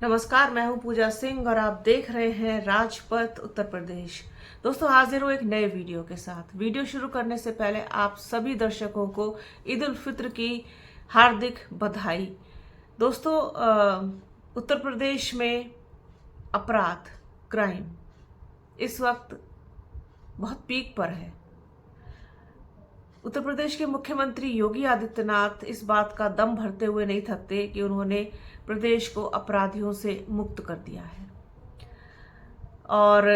नमस्कार, मैं हूं पूजा सिंह और आप देख रहे हैं राजपथ उत्तर प्रदेश। दोस्तों, हाजिर हूं एक नए वीडियो के साथ। वीडियो शुरू करने से पहले आप सभी दर्शकों को ईद उल फित्र की हार्दिक बधाई। दोस्तों, उत्तर प्रदेश में अपराध, क्राइम इस वक्त बहुत पीक पर है। उत्तर प्रदेश के मुख्यमंत्री योगी आदित्यनाथ इस बात का दम भरते हुए नहीं थकते कि उन्होंने प्रदेश को अपराधियों से मुक्त कर दिया है और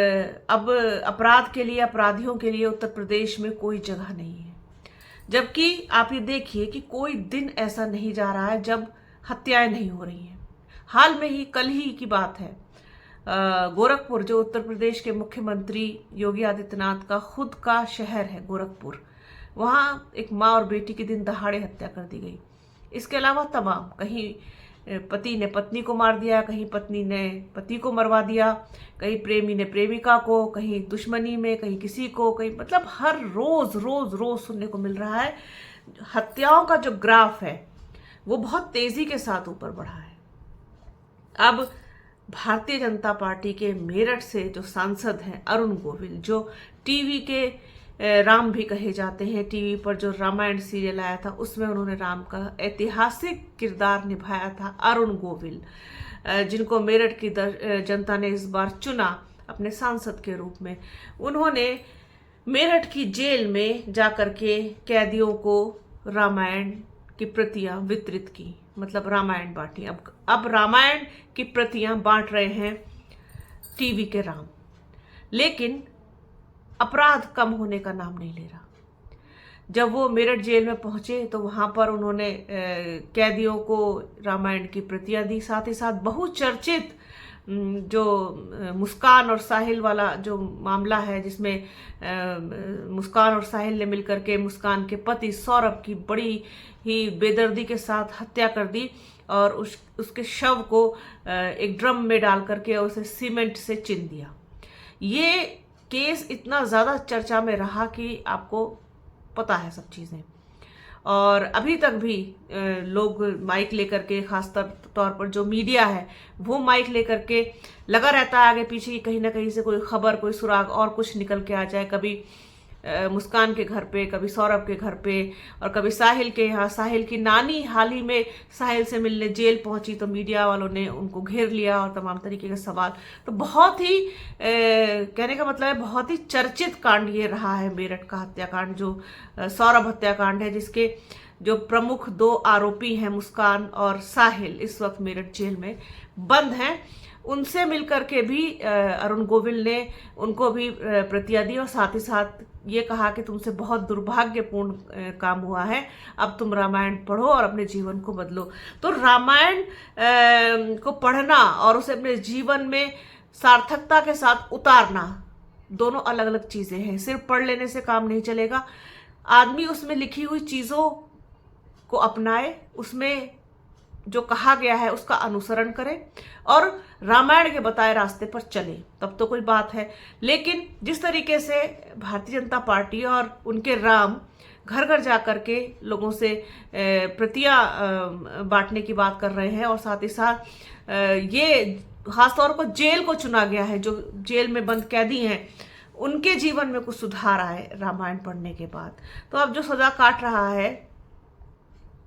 अब अपराध के लिए, अपराधियों के लिए उत्तर प्रदेश में कोई जगह नहीं है। जबकि आप ये देखिए कि कोई दिन ऐसा नहीं जा रहा है जब हत्याएं नहीं हो रही हैं। हाल में ही, कल ही की बात है, गोरखपुर, जो उत्तर प्रदेश के मुख्यमंत्री योगी आदित्यनाथ का खुद का शहर है गोरखपुर, वहां एक माँ और बेटी की दिन दहाड़े हत्या कर दी गई। इसके अलावा तमाम, कहीं पति ने पत्नी को मार दिया, कहीं पत्नी ने पति को मरवा दिया, कहीं प्रेमी ने प्रेमिका को, कहीं दुश्मनी में, कहीं किसी को, कहीं, मतलब हर रोज रोज रोज सुनने को मिल रहा है। हत्याओं का जो ग्राफ है वो बहुत तेजी के साथ ऊपर बढ़ा है। अब भारतीय जनता पार्टी के मेरठ से जो सांसद हैं अरुण गोविल, जो टीवी के राम भी कहे जाते हैं, टीवी पर जो रामायण सीरियल आया था उसमें उन्होंने राम का ऐतिहासिक किरदार निभाया था, अरुण गोविल, जिनको मेरठ की जनता ने इस बार चुना अपने सांसद के रूप में। उन्होंने मेरठ की जेल में जाकर के कैदियों को रामायण की प्रतियां वितरित की, मतलब रामायण बांटी। अब रामायण की प्रतियां बांट रहे हैं टीवी के राम, लेकिन अपराध कम होने का नाम नहीं ले रहा। जब वो मेरठ जेल में पहुंचे तो वहां पर उन्होंने कैदियों को रामायण की प्रतियां दी। साथ ही साथ बहुचर्चित जो मुस्कान और साहिल वाला जो मामला है, जिसमें मुस्कान और साहिल ने मिलकर के मुस्कान के पति सौरभ की बड़ी ही बेदर्दी के साथ हत्या कर दी और उसके शव को एक ड्रम में डाल करके उसे सीमेंट से चिन दिया। ये केस इतना ज़्यादा चर्चा में रहा कि आपको पता है सब चीज़ें, और अभी तक भी लोग माइक लेकर के, खास तौर पर जो मीडिया है वो माइक लेकर के लगा रहता है आगे पीछे कि कहीं ना कहीं से कोई खबर, कोई सुराग और कुछ निकल के आ जाए। कभी मुस्कान के घर पे, कभी सौरभ के घर पे, और कभी साहिल के यहाँ। साहिल की नानी हाल ही में साहिल से मिलने जेल पहुंची तो मीडिया वालों ने उनको घेर लिया और तमाम तरीके के सवाल। तो बहुत ही कहने का मतलब है, बहुत ही चर्चित कांड ये रहा है मेरठ का हत्याकांड, जो सौरभ हत्याकांड है, जिसके जो प्रमुख दो आरोपी हैं मुस्कान और साहिल इस वक्त मेरठ जेल में बंद हैं। उनसे मिलकर के भी अरुण गोविल ने उनको भी प्रतियां दी और साथ ही साथ ये कहा कि तुमसे बहुत दुर्भाग्यपूर्ण काम हुआ है, अब तुम रामायण पढ़ो और अपने जीवन को बदलो। तो रामायण को पढ़ना और उसे अपने जीवन में सार्थकता के साथ उतारना दोनों अलग अलग चीजें हैं। सिर्फ पढ़ लेने से काम नहीं चलेगा। आदमी उसमें लिखी हुई चीजों को अपनाए, उसमें जो कहा गया है उसका अनुसरण करें और रामायण के बताए रास्ते पर चले, तब तो कोई बात है। लेकिन जिस तरीके से भारतीय जनता पार्टी और उनके राम घर घर जा कर के लोगों से प्रतियां बांटने की बात कर रहे हैं, और साथ ही साथ ये खासतौर पर जेल को चुना गया है, जो जेल में बंद कैदी हैं उनके जीवन में कुछ सुधार आए रामायण पढ़ने के बाद, तो अब जो सजा काट रहा है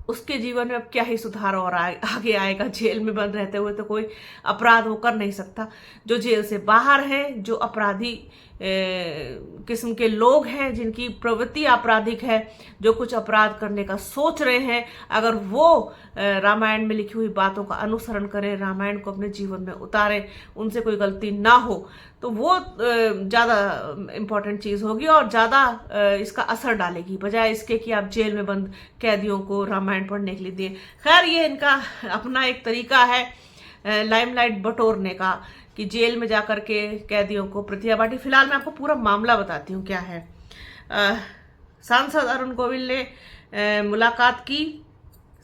उसके जीवन में अब क्या ही सुधार और आगे आएगा। जेल में बंद रहते हुए तो कोई अपराध वो कर नहीं सकता। जो जेल से बाहर हैं, जो अपराधी किस्म के लोग हैं, जिनकी प्रवृत्ति आपराधिक है, जो कुछ अपराध करने का सोच रहे हैं, अगर वो रामायण में लिखी हुई बातों का अनुसरण करें, रामायण को अपने जीवन में उतारें, उनसे कोई गलती ना हो, तो वो ज़्यादा इम्पोर्टेंट चीज़ होगी और ज़्यादा इसका असर डालेगी, बजाय इसके कि आप जेल में बंद कैदियों को रामायण पढ़ने के लिए दिए। खैर, ये इनका अपना एक तरीका है लाइमलाइट बटोरने का कि जेल में जाकर के कैदियों को प्रतियां बांटी। फिलहाल मैं आपको पूरा मामला बताती हूँ क्या है। सांसद अरुण गोविल ने मुलाकात की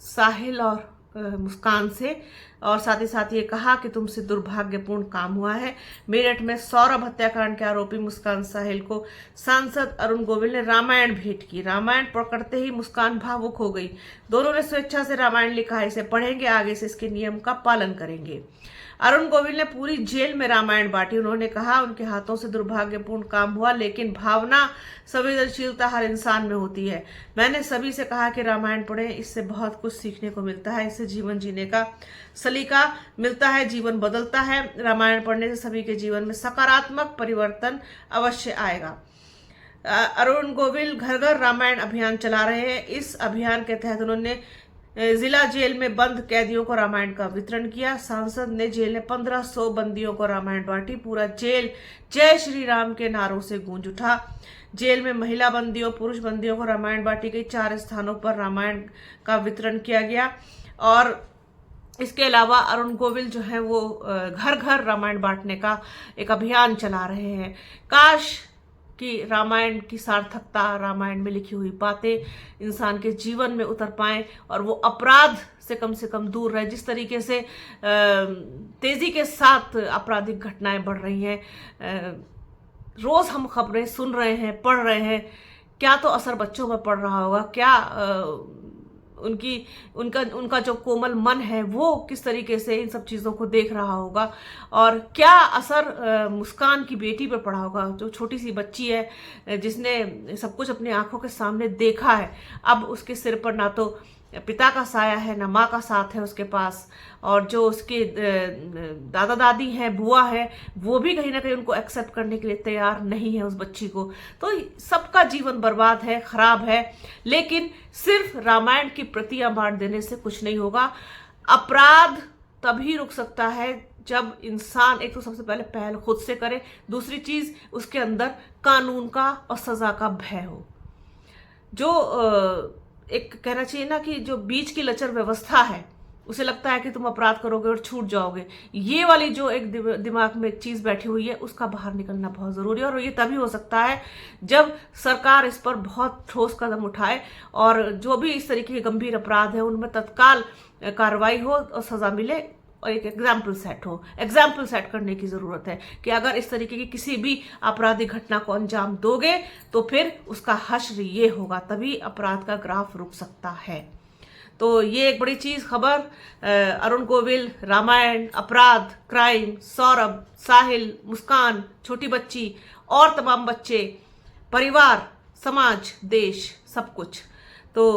साहिल और मुस्कान से, और साथ ही साथ ये कहा कि तुमसे दुर्भाग्यपूर्ण काम हुआ है। मेरठ में सौरभ हत्याकांड के आरोपी मुस्कान साहिल को सांसद अरुण गोविल ने रामायण भेंट की। रामायण पढ़ते ही मुस्कान भावुक हो गई। दोनों ने स्वेच्छा से रामायण लिखा है, इसे पढ़ेंगे, आगे से इसके नियम का पालन करेंगे। अरुण गोविल ने पूरी जेल में रामायण बांटी। उन्होंने कहा, उनके हाथों से दुर्भाग्यपूर्ण काम हुआ, लेकिन भावना, संवेदनशीलता हर इंसान में होती है। मैंने सभी से कहा कि रामायण पढ़ें, इससे बहुत कुछ सीखने को मिलता है, इससे जीवन जीने का सलीका मिलता है, जीवन बदलता है। रामायण पढ़ने से सभी के जीवन में सकारात्मक परिवर्तन अवश्य आएगा। अरुण गोविल घर घर रामायण अभियान चला रहे हैं। इस अभियान के तहत उन्होंने जिला जेल में बंद कैदियों को रामायण का वितरण किया। सांसद ने जेल में 1500 बंदियों को रामायण बांटी। पूरा जेल जय श्री राम के नारों से गूंज उठा। जेल में महिला बंदियों, पुरुष बंदियों को रामायण बांटी गई। 4 स्थानों पर रामायण का वितरण किया गया। और इसके अलावा अरुण गोविल जो है वो घर घर रामायण बांटने का एक अभियान चला रहे हैं। काश कि रामायण की सार्थकता, रामायण में लिखी हुई बातें इंसान के जीवन में उतर पाएं और वो अपराध से कम दूर रहे। जिस तरीके से तेजी के साथ आपराधिक घटनाएं बढ़ रही हैं, रोज हम खबरें सुन रहे हैं, पढ़ रहे हैं, क्या तो असर बच्चों पर पड़ रहा होगा, क्या उनका जो कोमल मन है वो किस तरीके से इन सब चीज़ों को देख रहा होगा, और क्या असर मुस्कान की बेटी पर पड़ा होगा, जो छोटी सी बच्ची है जिसने सब कुछ अपनी आंखों के सामने देखा है। अब उसके सिर पर ना तो पिता का साया है, ना माँ का साथ है उसके पास, और जो उसके दादा दादी हैं, बुआ है, वो भी कहीं ना कहीं उनको एक्सेप्ट करने के लिए तैयार नहीं है उस बच्ची को। तो सबका जीवन बर्बाद है, खराब है। लेकिन सिर्फ रामायण की प्रतियां बांट देने से कुछ नहीं होगा। अपराध तभी रुक सकता है जब इंसान एक तो सबसे पहले पहल खुद से करे, दूसरी चीज उसके अंदर कानून का और सजा का भय हो। जो एक कहना चाहिए ना कि जो बीच की लचर व्यवस्था है, उसे लगता है कि तुम अपराध करोगे और छूट जाओगे, ये वाली जो एक दिमाग में एक चीज बैठी हुई है, उसका बाहर निकलना बहुत जरूरी है। और ये तभी हो सकता है जब सरकार इस पर बहुत ठोस कदम उठाए और जो भी इस तरीके के गंभीर अपराध है उनमें तत्काल कार्रवाई हो और सजा मिले, और एक एग्जाम्पल सेट हो। एग्जाम्पल सेट करने की जरूरत है कि अगर इस तरीके की किसी भी आपराधिक घटना को अंजाम दोगे तो फिर उसका हश्र ये होगा, तभी अपराध का ग्राफ रुक सकता है। तो ये एक बड़ी चीज खबर, अरुण गोविल, रामायण, अपराध, क्राइम, सौरभ, साहिल, मुस्कान, छोटी बच्ची और तमाम बच्चे, परिवार, समाज, देश, सब कुछ। तो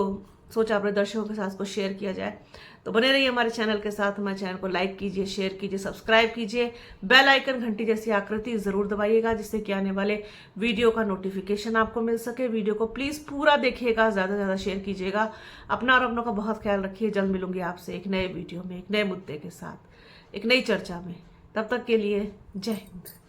सोचा अपने दर्शकों के साथ को शेयर किया जाए। तो बने रहिए हमारे चैनल के साथ। हमारे चैनल को लाइक कीजिए, शेयर कीजिए, सब्सक्राइब कीजिए, बेल आइकन घंटी जैसी आकृति जरूर दबाइएगा, जिससे कि आने वाले वीडियो का नोटिफिकेशन आपको मिल सके। वीडियो को प्लीज पूरा देखिएगा, ज्यादा से ज्यादा शेयर कीजिएगा। अपना और अपनों का बहुत ख्याल रखिए। जल्द मिलूंगी आपसे एक नए वीडियो में, एक नए मुद्दे के साथ, एक नई चर्चा में। तब तक के लिए जय हिंद।